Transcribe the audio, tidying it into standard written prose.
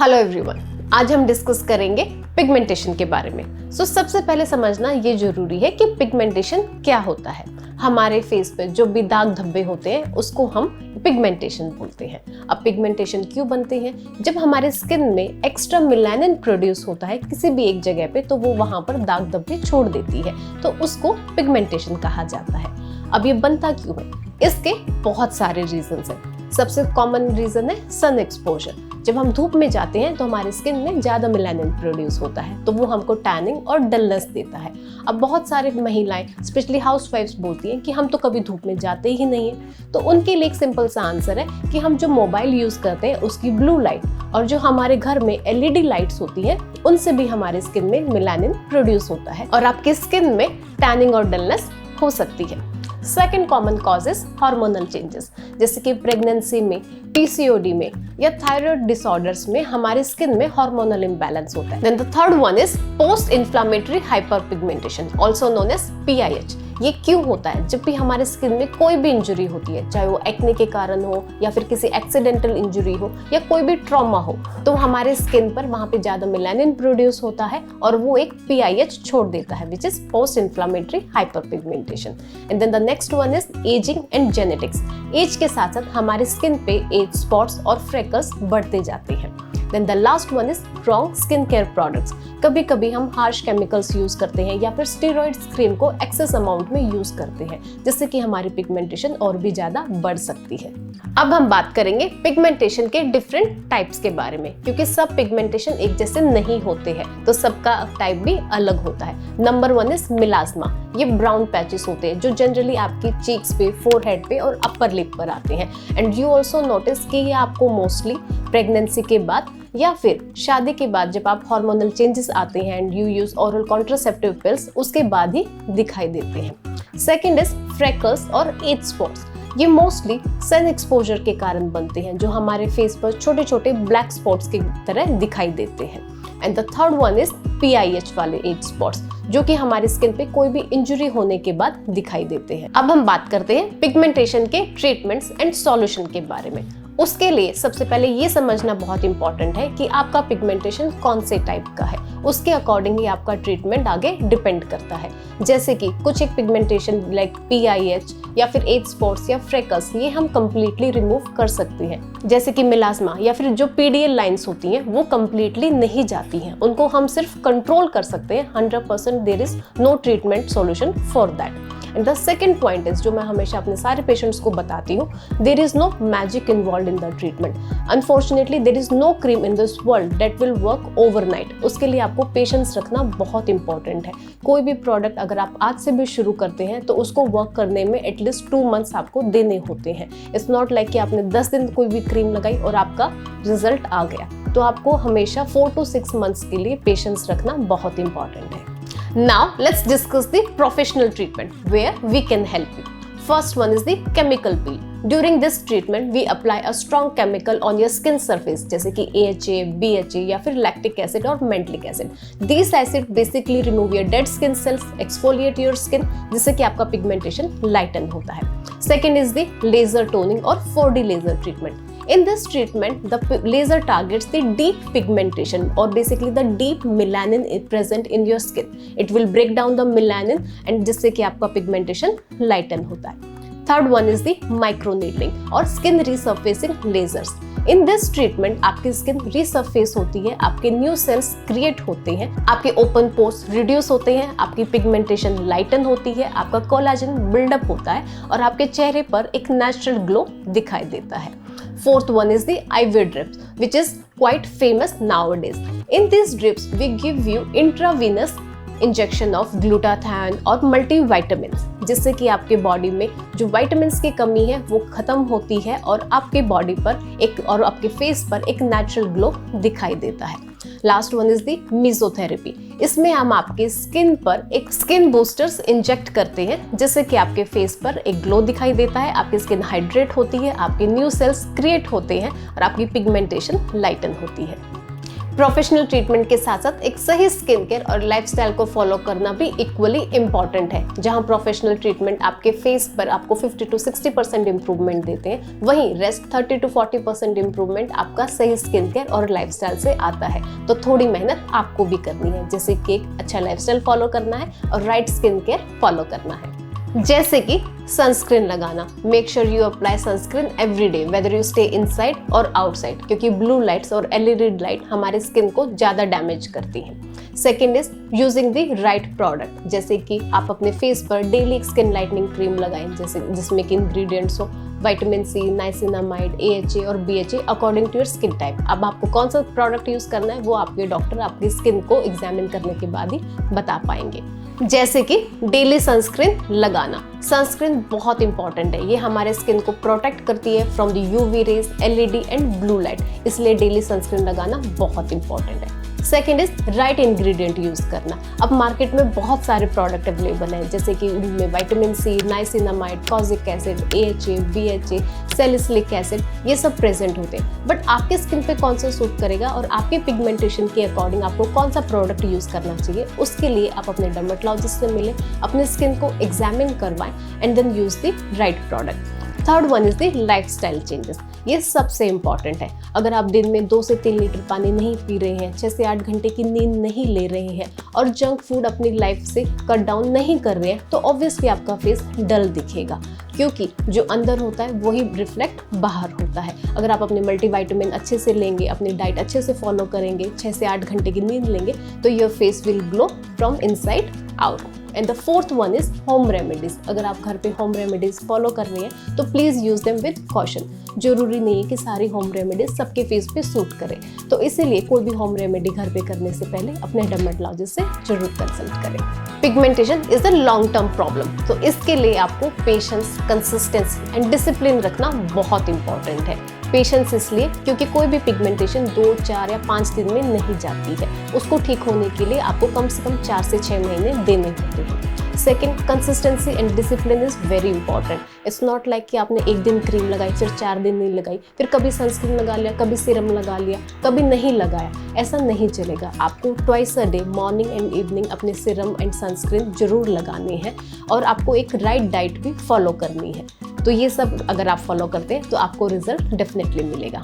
Hello everyone, आज हम discuss करेंगे पिगमेंटेशन के बारे में। सबसे पहले समझना ये जरूरी है कि पिगमेंटेशन क्या होता है। हमारे फेस पे जो भी दाग धब्बे होते हैं उसको हम पिगमेंटेशन बोलते हैं। अब पिगमेंटेशन क्यों बनते हैं? जब हमारे स्किन में एक्स्ट्रा मेलानिन प्रोड्यूस होता है किसी भी एक जगह पे, तो वो वहां पर दाग धब्बे छोड़ देती है, तो उसको पिगमेंटेशन कहा जाता है। अब ये बनता क्यों है? इसके बहुत सारे रीजंस हैं। सबसे कॉमन रीजन है सन एक्सपोजर। जब हम धूप में जाते हैं तो हमारे स्किन में ज्यादा मेलानिन प्रोड्यूस होता है, तो वो हमको टैनिंग और डलनेस देता है। अब बहुत सारे महिलाएं, स्पेशली हाउसवाइफ्स, बोलती हैं कि हम तो कभी धूप में जाते ही नहीं है। तो उनके लिए एक सिंपल सा आंसर है कि हम जो मोबाइल यूज करते हैं उसकी ब्लू लाइट और जो हमारे घर में एलईडी लाइट्स होती हैं उनसे भी हमारे स्किन में मेलानिन प्रोड्यूस होता है और आपकी स्किन में टैनिंग और डलनेस हो सकती है। Second common causes hormonal changes, जैसे कि प्रेगनेंसी में, पीसीओडी में या थायराइड डिसऑर्डर्स में हमारे स्किन में हार्मोनल इंबैलेंस होता है। Then the third one is post inflammatory hyperpigmentation, also known as PIH. ये क्यों होता है? जब भी हमारे स्किन में कोई भी इंजरी होती है, चाहे वो एक्ने के कारण हो या फिर किसी एक्सीडेंटल इंजरी हो या कोई भी ट्रॉमा हो, तो हमारे स्किन पर वहां पे ज्यादा मेलानिन प्रोड्यूस होता है और वो एक पीआईएच छोड़ देता है, which is post inflammatory hyperpigmentation. And then the next one is ageing and genetics. Age के साथ साथ हमारे स्किन पे एज स्पॉट्स और फ्रेकल्स बढ़ते जाते हैं। Then the last one is wrong skin care products. कभी कभी हम हार्श केमिकल्स यूज करते हैं या फिर स्टेरॉइड क्रीम को एक्सेस अमाउंट में यूज करते हैं, जिससे कि हमारी पिगमेंटेशन और भी ज्यादा बढ़ सकती है। अब हम बात करेंगे पिगमेंटेशन के डिफरेंट टाइप्स के बारे में, क्योंकि सब पिगमेंटेशन एक जैसे नहीं होते हैं, तो सबका टाइप भी अलग होता है। Number one is melasma. ये ब्राउन पैचेस होते हैं जो जनरली आपकी चीक्स पे, फोरहेड पे और अपर लिप पर आते हैं। एंड यू ऑल्सो नोटिस कि ये आपको मोस्टली प्रेगनेंसी के बाद या फिर शादी के बाद, जब आप हार्मोनल चेंजेस आते हैं and you use oral contraceptive pills, उसके बाद ही दिखाई देते हैं। सेकंड इज फ्रेकल्स और एज स्पॉट्स। ये मोस्टली सन एक्सपोजर के कारण बनते हैं, जो हमारे फेस पर छोटे छोटे ब्लैक स्पॉट्स की तरह दिखाई देते हैं। And the third one is PIH वाले एज स्पॉट्स, जो कि हमारी स्किन पे कोई भी इंजरी होने के बाद दिखाई देते हैं। अब हम बात करते हैं पिगमेंटेशन के ट्रीटमेंट्स एंड सॉल्यूशन के बारे में। उसके लिए सबसे पहले ये समझना बहुत इंपॉर्टेंट है कि आपका पिगमेंटेशन कौन से टाइप का है, उसके अकॉर्डिंग ही आपका ट्रीटमेंट आगे डिपेंड करता है। जैसे कि कुछ एक पिगमेंटेशन लाइक पीआईएच या फिर एज स्पॉट्स या फ्रेकल्स, ये हम कंप्लीटली रिमूव कर सकते हैं। जैसे कि मिलास्मा या फिर जो पीडीएल लाइंस होती हैं वो कंप्लीटली नहीं जाती हैं, उनको हम सिर्फ कंट्रोल कर सकते हैं। 100% there is no treatment solution for that. And the second point is, जो मैं हमेशा अपने सारे पेशेंट्स को बताती हूँ, there is no magic involve in the treatment. Unfortunately there is no cream in this world that will work overnight. उसके लिए आपको पेशेंस रखना बहुत इंपॉर्टेंट है। कोई भी प्रोडक्ट अगर आप आज से भी शुरू करते हैं तो उसको वर्क करने में एटलीस्ट 2 मंथ्स आपको देने होते हैं। इट्स नॉट लाइक कि आपने 10 दिन कोई भी क्रीम लगाई और आपका रिजल्ट आ गया। तो आपको हमेशा 4 to 6 मंथ्स के लिए पेशेंस रखना बहुत इंपॉर्टेंट है। Now let's discuss the professional treatment where we can help you. First one is the chemical peel. During this treatment we apply a strong chemical on your skin surface, जैसे कि AHA, BHA या फिर lactic acid और mentalic acid. These acid basically remove your dead skin cells, exfoliate your skin, जिससे कि आपका pigmentation lighten होता है। Second is the laser toning or 4D laser treatment. In this treatment, the laser targets the deep pigmentation or basically the deep melanin is present in your skin. It will break down the melanin and जिससे कि आपका pigmentation lighten होता है। Third one is the microneedling और skin resurfacing lasers. In this treatment आपकी skin resurface होती है, आपके न्यू सेल्स क्रिएट होते हैं, आपके ओपन पोर्स रिड्यूस होते हैं, आपकी पिगमेंटेशन लाइटन होती है, आपका कोलाजन बिल्डअप होता है और आपके चेहरे पर एक नेचुरल ग्लो दिखाई देता है। Fourth one is the IV drips, which is quite famous nowadays. In these drips, we give you intravenous injection of glutathione और मल्टीविटामिन्स, जिससे कि आपके बॉडी में जो विटामिन्स की कमी है वो खत्म होती है और आपके बॉडी पर एक और आपके फेस पर एक नेचुरल ग्लो दिखाई देता है। Last one is the mesotherapy. इसमें हम आपके स्किन पर एक स्किन बूस्टर्स इंजेक्ट करते हैं, जिससे कि आपके फेस पर एक ग्लो दिखाई देता है, आपकी स्किन हाइड्रेट होती है, आपके न्यू सेल्स क्रिएट होते हैं और आपकी पिगमेंटेशन लाइटन होती है। प्रोफेशनल ट्रीटमेंट के साथ साथ एक सही स्किन केयर और लाइफस्टाइल को फॉलो करना भी इक्वली इम्पॉर्टेंट है। जहां प्रोफेशनल ट्रीटमेंट आपके फेस पर आपको 50 to 60% इंप्रूवमेंट देते हैं, वहीं रेस्ट 30 to 40% इंप्रूवमेंट आपका सही स्किन केयर और लाइफस्टाइल से आता है। तो थोड़ी मेहनत आपको भी करनी है, जैसे कि एक अच्छा लाइफस्टाइल फॉलो करना है और राइट स्किन केयर फॉलो करना है। जैसे कि सनस्क्रीन लगाना, make sure you apply sunscreen every day whether you stay inside और आउटसाइड, क्योंकि ब्लू लाइट्स और एलईडी लाइट हमारे स्किन को ज़्यादा डैमेज करती हैं। Second is using the right product, जैसे कि आप अपने फेस पर डेली एक स्किन लाइटनिंग क्रीम लगाएं, जैसे जिसमें कि इंग्रेडिएंट्स हो विटामिन सी, नाइसिनामाइड, AHA और BHA according to your skin type. अब आपको कौन सा प्रोडक्ट यूज करना है वो आपके डॉक्टर आपकी स्किन को एग्जामिन करने के बाद ही बता पाएंगे। जैसे कि डेली सनस्क्रीन लगाना। सनस्क्रीन बहुत इंपॉर्टेंट है, ये हमारे स्किन को प्रोटेक्ट करती है from the UV rays, LED and blue light, इसलिए डेली सनस्क्रीन लगाना बहुत इंपॉर्टेंट है। Second is right ingredient use करना। अब मार्केट में बहुत सारे प्रोडक्ट अवेलेबल हैं, जैसे कि उनमें vitamin C, niacinamide, kojic acid, AHA, BHA, salicylic acid, ये सब प्रेजेंट होते हैं। बट आपके स्किन पे कौन सा सूट करेगा और आपके पिगमेंटेशन के अकॉर्डिंग आपको कौन सा प्रोडक्ट यूज करना चाहिए, उसके लिए आप अपने डर्मेटोलॉजिस्ट से मिलें, अपने स्किन को एग्जामिन करवाएं and then use the right product. Third one is the lifestyle changes. ये सबसे इंपॉर्टेंट है। अगर आप दिन में 2 से 3 लीटर पानी नहीं पी रहे हैं, 6 से 8 घंटे की नींद नहीं ले रहे हैं और जंक फूड अपनी लाइफ से कट डाउन नहीं कर रहे हैं, तो ऑब्वियसली आपका फेस डल दिखेगा, क्योंकि जो अंदर होता है वही रिफ्लेक्ट बाहर होता है। अगर आप अपने मल्टीविटामिन अच्छे से लेंगे, अपनी डाइट अच्छे से फॉलो करेंगे, 6 से 8 घंटे की नींद लेंगे, तो your face will glow from inside out. And the fourth one is home remedies. अगर आप घर पे होम रेमेडीज फॉलो कर रहे हैं तो please use them with caution. जरूरी नहीं है कि सारी होम रेमेडीज सबके फेस पे सूट करें, तो इसीलिए कोई भी होम रेमेडी घर पे करने से पहले अपने डर्मेटोलॉजिस्ट से जरूर कंसल्ट करें। Pigmentation is a long term problem, तो इसके लिए आपको पेशेंस, कंसिस्टेंसी एंड डिसिप्लिन रखना बहुत इंपॉर्टेंट है। पेशेंस इसलिए क्योंकि कोई भी पिगमेंटेशन 2, 4 या 5 दिन में नहीं जाती है। उसको ठीक होने के लिए आपको कम से कम 4 से 6 महीने देने होते हैं। Second, consistency and discipline is very important. It's not like कि आपने एक दिन क्रीम लगाई फिर 4 दिन नहीं लगाई, फिर कभी सनस्क्रीन लगा लिया, कभी सीरम लगा लिया, कभी नहीं लगाया, ऐसा नहीं चलेगा। आपको twice a day, morning and evening, अपने सीरम एंड सनस्क्रीन जरूर लगाने हैं और आपको एक राइट डाइट भी फॉलो करनी है। तो ये सब अगर आप फॉलो करते हैं तो आपको रिजल्ट डेफिनेटली मिलेगा।